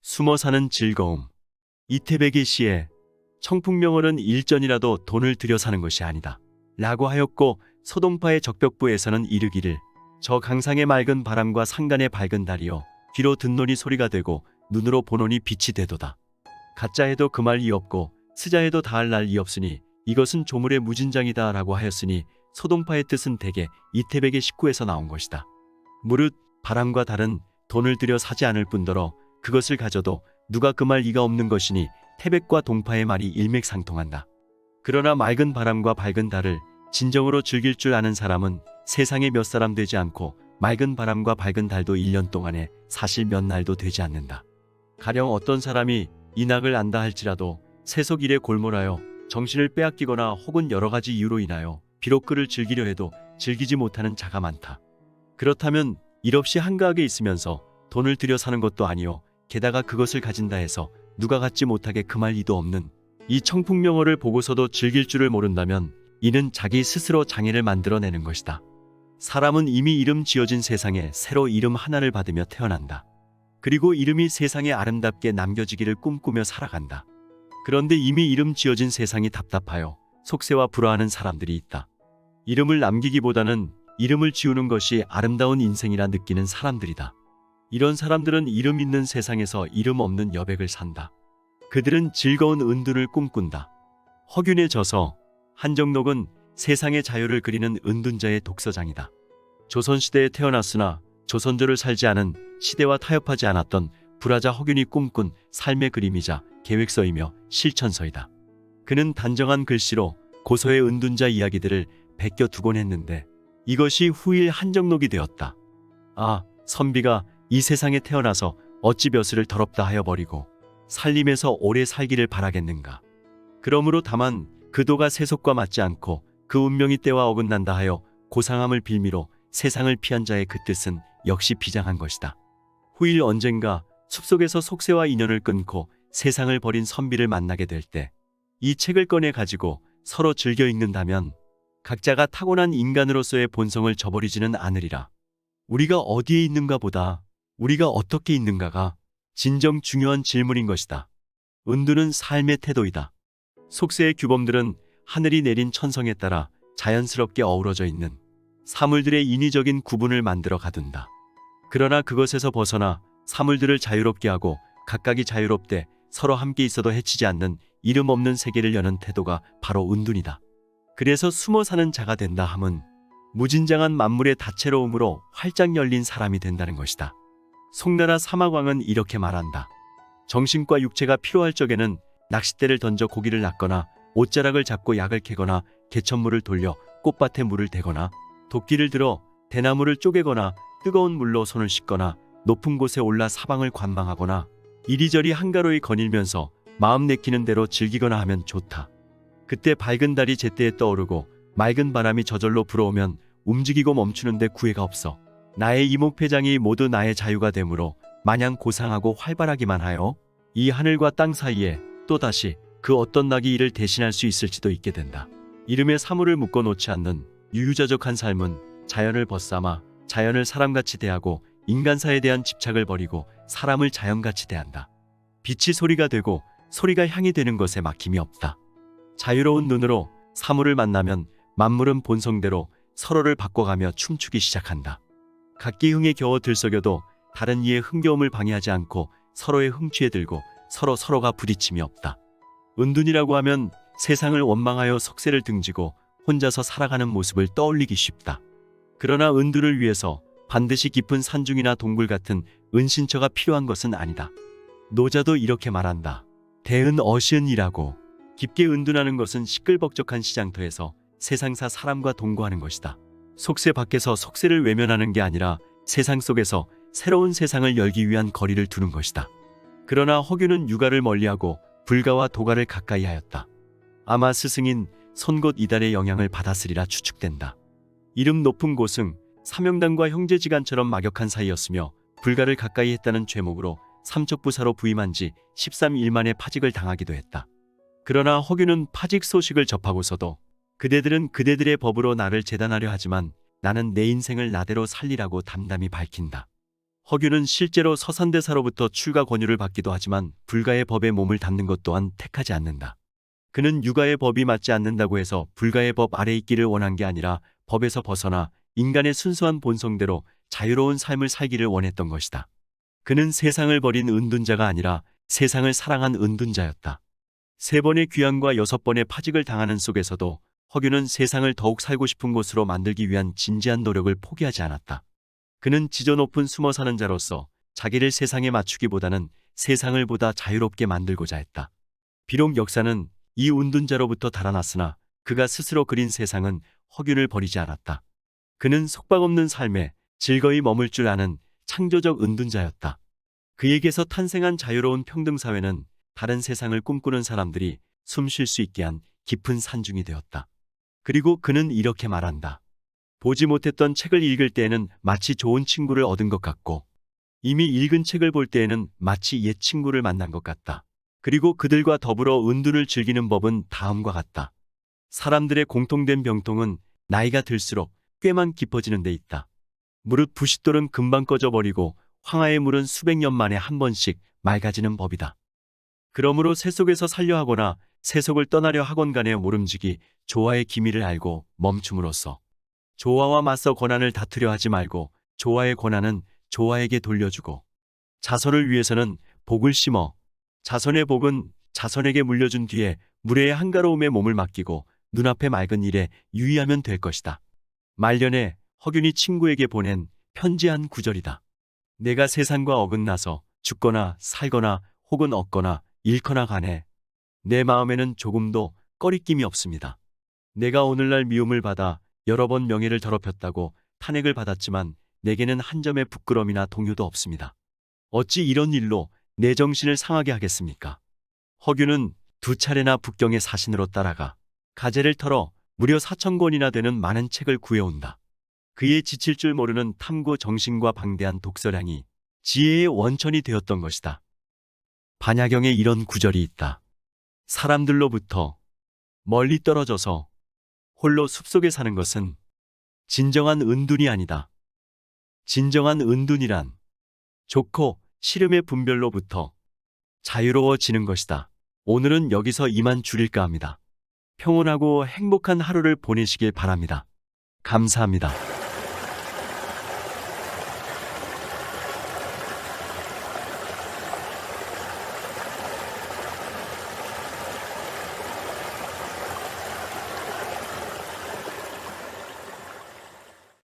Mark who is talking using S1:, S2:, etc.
S1: 숨어 사는 즐거움. 이태백의 시에 청풍명월은 일전이라도 돈을 들여 사는 것이 아니다 라고 하였고, 소동파의 적벽부에서는 이르기를 저 강상의 맑은 바람과 상간의 밝은 달이여 귀로 듣노니 소리가 되고 눈으로 보노니 빛이 되도다. 가짜해도 그 말이 없고 스자해도 다할 날이 없으니 이것은 조물의 무진장이다 라고 하였으니, 소동파의 뜻은 대개 이태백의 식구에서 나온 것이다. 무릇 바람과 달은 돈을 들여 사지 않을 뿐더러 그것을 가져도 누가 그 말 이가 없는 것이니 태백과 동파의 말이 일맥상통한다. 그러나 맑은 바람과 밝은 달을 진정으로 즐길 줄 아는 사람은 세상에 몇 사람 되지 않고, 맑은 바람과 밝은 달도 1년 동안에 사실 몇 날도 되지 않는다. 가령 어떤 사람이 인학을 안다 할지라도 세속 일에 골몰하여 정신을 빼앗기거나 혹은 여러 가지 이유로 인하여 비록 그를 즐기려 해도 즐기지 못하는 자가 많다. 그렇다면 일 없이 한가하게 있으면서 돈을 들여 사는 것도 아니요, 게다가 그것을 가진다 해서 누가 갖지 못하게 금할 이도 없는 이 청풍명월을 보고서도 즐길 줄을 모른다면 이는 자기 스스로 장애를 만들어내는 것이다. 사람은 이미 이름 지어진 세상에 새로 이름 하나를 받으며 태어난다. 그리고 이름이 세상에 아름답게 남겨지기를 꿈꾸며 살아간다. 그런데 이미 이름 지어진 세상이 답답하여 속세와 불화하는 사람들이 있다. 이름을 남기기보다는 이름을 지우는 것이 아름다운 인생이라 느끼는 사람들이다. 이런 사람들은 이름 있는 세상에서 이름 없는 여백을 산다. 그들은 즐거운 은둔을 꿈꾼다. 허균의 저서 한정록은 세상의 자유를 그리는 은둔자의 독서장이다. 조선시대에 태어났으나 조선조를 살지 않은, 시대와 타협하지 않았던 불화자 허균이 꿈꾼 삶의 그림이자 계획서이며 실천서이다. 그는 단정한 글씨로 고서의 은둔자 이야기들을 베껴두곤 했는데 이것이 후일 한정록이 되었다. 아, 선비가 이 세상에 태어나서 어찌 벼슬을 더럽다 하여 버리고 살림에서 오래 살기를 바라겠는가. 그러므로 다만 그 도가 세속과 맞지 않고 그 운명이 때와 어긋난다 하여 고상함을 빌미로 세상을 피한 자의 그 뜻은 역시 비장한 것이다. 후일 언젠가 숲속에서 속세와 인연을 끊고 세상을 버린 선비를 만나게 될 때 이 책을 꺼내 가지고 서로 즐겨 읽는다면 각자가 타고난 인간으로서의 본성을 저버리지는 않으리라. 우리가 어디에 있는가 보다 우리가 어떻게 있는가가 진정 중요한 질문인 것이다. 은둔은 삶의 태도이다. 속세의 규범들은 하늘이 내린 천성에 따라 자연스럽게 어우러져 있는 사물들의 인위적인 구분을 만들어 가둔다. 그러나 그것에서 벗어나 사물들을 자유롭게 하고 각각이 자유롭되 서로 함께 있어도 해치지 않는 이름 없는 세계를 여는 태도가 바로 은둔이다. 그래서 숨어 사는 자가 된다 함은 무진장한 만물의 다채로움으로 활짝 열린 사람이 된다는 것이다. 송나라 사마광은 이렇게 말한다. 정신과 육체가 피로할 적에는 낚싯대를 던져 고기를 낚거나 옷자락을 잡고 약을 캐거나 개천물을 돌려 꽃밭에 물을 대거나 도끼를 들어 대나무를 쪼개거나 뜨거운 물로 손을 씻거나 높은 곳에 올라 사방을 관망하거나 이리저리 한가로이 거닐면서 마음 내키는 대로 즐기거나 하면 좋다. 그때 밝은 달이 제때에 떠오르고 맑은 바람이 저절로 불어오면 움직이고 멈추는데 구애가 없어 나의 이목폐장이 모두 나의 자유가 되므로 마냥 고상하고 활발하기만 하여 이 하늘과 땅 사이에 또다시 그 어떤 낙이 이를 대신할 수 있을지도 있게 된다. 이름에 사물을 묶어놓지 않는 유유자적한 삶은 자연을 벗삼아 자연을 사람같이 대하고 인간사에 대한 집착을 버리고 사람을 자연같이 대한다. 빛이 소리가 되고 소리가 향이 되는 것에 막힘이 없다. 자유로운 눈으로 사물을 만나면 만물은 본성대로 서로를 바꿔가며 춤추기 시작한다. 각기 흥에 겨워 들썩여도 다른 이의 흥겨움을 방해하지 않고 서로의 흥취에 들고 서로가 부딪힘이 없다. 은둔이라고 하면 세상을 원망하여 속세를 등지고 혼자서 살아가는 모습을 떠올리기 쉽다. 그러나 은둔을 위해서 반드시 깊은 산중이나 동굴 같은 은신처가 필요한 것은 아니다. 노자도 이렇게 말한다. 대은 어시은이라고. 깊게 은둔하는 것은 시끌벅적한 시장터에서 세상사 사람과 동거하는 것이다. 속세 밖에서 속세를 외면하는 게 아니라 세상 속에서 새로운 세상을 열기 위한 거리를 두는 것이다. 그러나 허균은 유가를 멀리하고 불가와 도가를 가까이 하였다. 아마 스승인 손곧 이달의 영향을 받았으리라 추측된다. 이름 높은 고승, 사명당과 형제지간처럼 막역한 사이였으며 불가를 가까이 했다는 죄목으로 삼척부사로 부임한 지 13일 만에 파직을 당하기도 했다. 그러나 허균은 파직 소식을 접하고서도 그대들은 그대들의 법으로 나를 재단하려 하지만 나는 내 인생을 나대로 살리라고 담담히 밝힌다. 허균은 실제로 서산대사로부터 출가 권유를 받기도 하지만 불가의 법에 몸을 담는 것 또한 택하지 않는다. 그는 육아의 법이 맞지 않는다고 해서 불가의 법 아래 있기를 원한 게 아니라 법에서 벗어나 인간의 순수한 본성대로 자유로운 삶을 살기를 원했던 것이다. 그는 세상을 버린 은둔자가 아니라 세상을 사랑한 은둔자였다. 3번의 귀향과 6번의 파직을 당하는 속에서도 허균은 세상을 더욱 살고 싶은 곳으로 만들기 위한 진지한 노력을 포기하지 않았다. 그는 지저 높은 숨어 사는 자로서 자기를 세상에 맞추기보다는 세상을 보다 자유롭게 만들고자 했다. 비록 역사는 이 은둔자로부터 달아났으나 그가 스스로 그린 세상은 허균을 버리지 않았다. 그는 속박없는 삶에 즐거이 머물 줄 아는 창조적 은둔자였다. 그에게서 탄생한 자유로운 평등사회는 다른 세상을 꿈꾸는 사람들이 숨 쉴 수 있게 한 깊은 산중이 되었다. 그리고 그는 이렇게 말한다. 보지 못했던 책을 읽을 때에는 마치 좋은 친구를 얻은 것 같고 이미 읽은 책을 볼 때에는 마치 옛 친구를 만난 것 같다. 그리고 그들과 더불어 은둔을 즐기는 법은 다음과 같다. 사람들의 공통된 병통은 나이가 들수록 꾀만 깊어지는 데 있다. 무릇 부싯돌은 금방 꺼져버리고 황하의 물은 수백 년 만에 한 번씩 맑아지는 법이다. 그러므로 세속에서 살려 하거나 세속을 떠나려 하건 간의 모름지기 조화의 기미를 알고 멈춤으로써 조화와 맞서 권한을 다투려 하지 말고 조화의 권한은 조화에게 돌려주고 자손을 위해서는 복을 심어 자손의 복은 자손에게 물려준 뒤에 물의 한가로움에 몸을 맡기고 눈앞에 맑은 일에 유의하면 될 것이다. 말년에 허균이 친구에게 보낸 편지 한 구절이다. 내가 세상과 어긋나서 죽거나 살거나 혹은 얻거나 잃거나 간에 내 마음에는 조금도 꺼리낌이 없습니다. 내가 오늘날 미움을 받아 여러 번 명예를 더럽혔다고 탄핵을 받았지만 내게는 한 점의 부끄러움이나 동요도 없습니다. 어찌 이런 일로 내 정신을 상하게 하겠습니까? 허균은 2차례나 북경의 사신으로 따라가 가재를 털어 무려 4,000권이나 되는 많은 책을 구해온다. 그의 지칠 줄 모르는 탐구 정신과 방대한 독서량이 지혜의 원천이 되었던 것이다. 반야경에 이런 구절이 있다. 사람들로부터 멀리 떨어져서 홀로 숲속에 사는 것은 진정한 은둔이 아니다. 진정한 은둔이란 좋고 싫음의 분별로부터 자유로워지는 것이다. 오늘은 여기서 이만 줄일까 합니다. 평온하고 행복한 하루를 보내시길 바랍니다. 감사합니다.